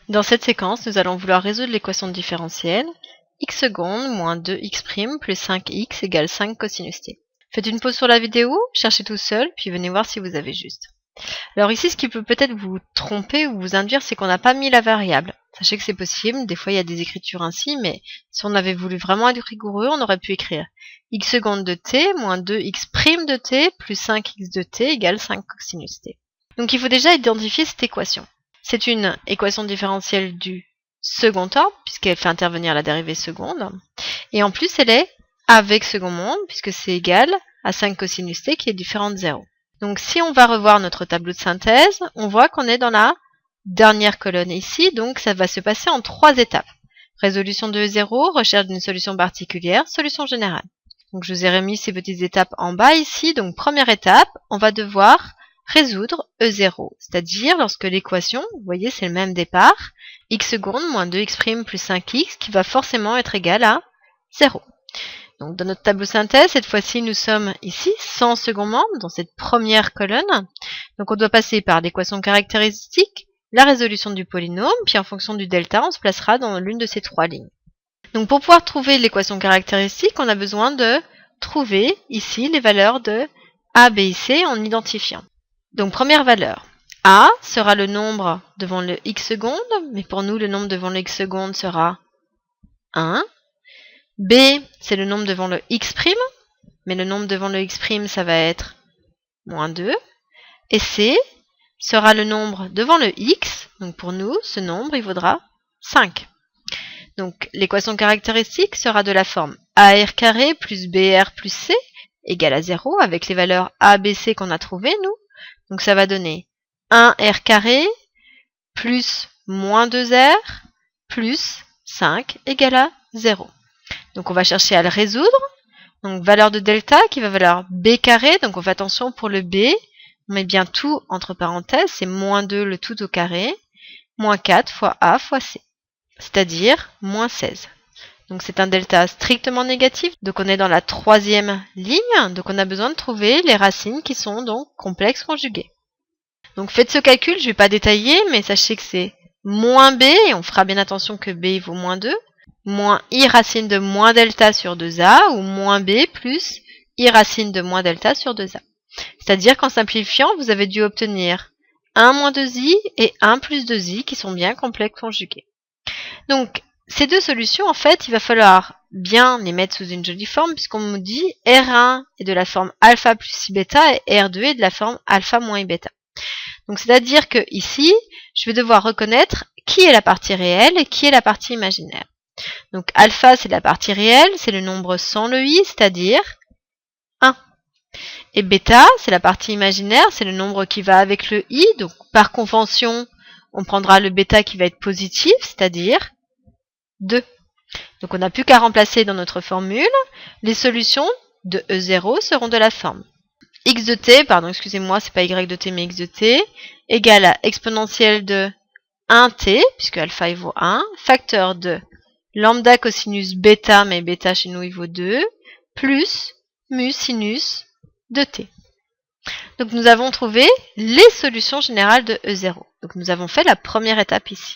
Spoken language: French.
Dans cette séquence, nous allons vouloir résoudre l'équation différentielle x secondes moins 2x' plus 5x égale 5 cosinus t. Faites une pause sur la vidéo, cherchez tout seul, puis venez voir si vous avez juste. Alors ici, ce qui peut peut-être vous tromper ou vous induire, c'est qu'on n'a pas mis la variable. Sachez que c'est possible, des fois il y a des écritures ainsi, mais si on avait voulu vraiment être rigoureux, on aurait pu écrire x secondes de t moins 2x' de t plus 5x de t égale 5 cosinus t. Donc il faut déjà identifier cette équation. C'est une équation différentielle du second ordre, puisqu'elle fait intervenir la dérivée seconde. Et en plus, elle est avec second monde, puisque c'est égal à 5 cosinus t qui est différent de 0. Donc si on va revoir notre tableau de synthèse, on voit qu'on est dans la dernière colonne ici, donc ça va se passer en 3 étapes. Résolution de E0, recherche d'une solution particulière, solution générale. Donc je vous ai remis ces petites étapes en bas ici. Donc première étape, on va devoir résoudre E0, c'est-à-dire lorsque l'équation, vous voyez c'est le même départ, x secondes moins 2x' plus 5x qui va forcément être égal à 0. Donc dans notre tableau synthèse, cette fois-ci nous sommes ici sans second membre dans cette première colonne. Donc on doit passer par l'équation caractéristique, la résolution du polynôme, puis en fonction du delta, on se placera dans l'une de ces 3 lignes. Donc pour pouvoir trouver l'équation caractéristique, on a besoin de trouver ici les valeurs de a, b et c en identifiant. Donc première valeur, a sera le nombre devant le x secondes, mais pour nous le nombre devant le x secondes sera 1. B, c'est le nombre devant le x', mais le nombre devant le x', ça va être moins 2. Et C sera le nombre devant le x, donc pour nous, ce nombre, il vaudra 5. Donc l'équation caractéristique sera de la forme AR carré plus BR plus C égale à 0, avec les valeurs A, B, C qu'on a trouvées, nous. Donc ça va donner 1R carré plus moins 2R plus 5 égale à 0. Donc on va chercher à le résoudre. Donc valeur de delta qui va valoir b carré. Donc on fait attention pour le b. On met bien tout entre parenthèses. C'est moins 2 le tout au carré. Moins 4 fois a fois c. C'est-à-dire moins 16. Donc c'est un delta strictement négatif. Donc on est dans la 3e ligne. Donc on a besoin de trouver les racines qui sont donc complexes conjuguées. Donc faites ce calcul. Je ne vais pas détailler, mais sachez que c'est moins b. Et on fera bien attention que b vaut moins 2. Moins i racine de moins delta sur 2a, ou moins b plus i racine de moins delta sur 2a. C'est-à-dire qu'en simplifiant, vous avez dû obtenir 1 moins 2i et 1 plus 2i qui sont bien complexes conjugués. Donc, ces deux solutions, en fait, il va falloir bien les mettre sous une jolie forme, puisqu'on nous dit R1 est de la forme alpha plus i bêta et R2 est de la forme alpha moins i bêta. Donc, c'est-à-dire que ici, je vais devoir reconnaître qui est la partie réelle et qui est la partie imaginaire. Donc alpha, c'est la partie réelle, c'est le nombre sans le i, c'est-à-dire 1. Et bêta, c'est la partie imaginaire, c'est le nombre qui va avec le i. Donc par convention, on prendra le bêta qui va être positif, c'est-à-dire 2. Donc on n'a plus qu'à remplacer dans notre formule. Les solutions de E0 seront de la forme x de t, pardon, excusez-moi, c'est pas y de t, mais x de t, égale à exponentielle de 1t, puisque alpha il vaut 1, facteur de lambda cosinus bêta, mais bêta chez nous il vaut 2, plus mu sinus de t. Donc nous avons trouvé les solutions générales de E0. Donc nous avons fait la première étape ici.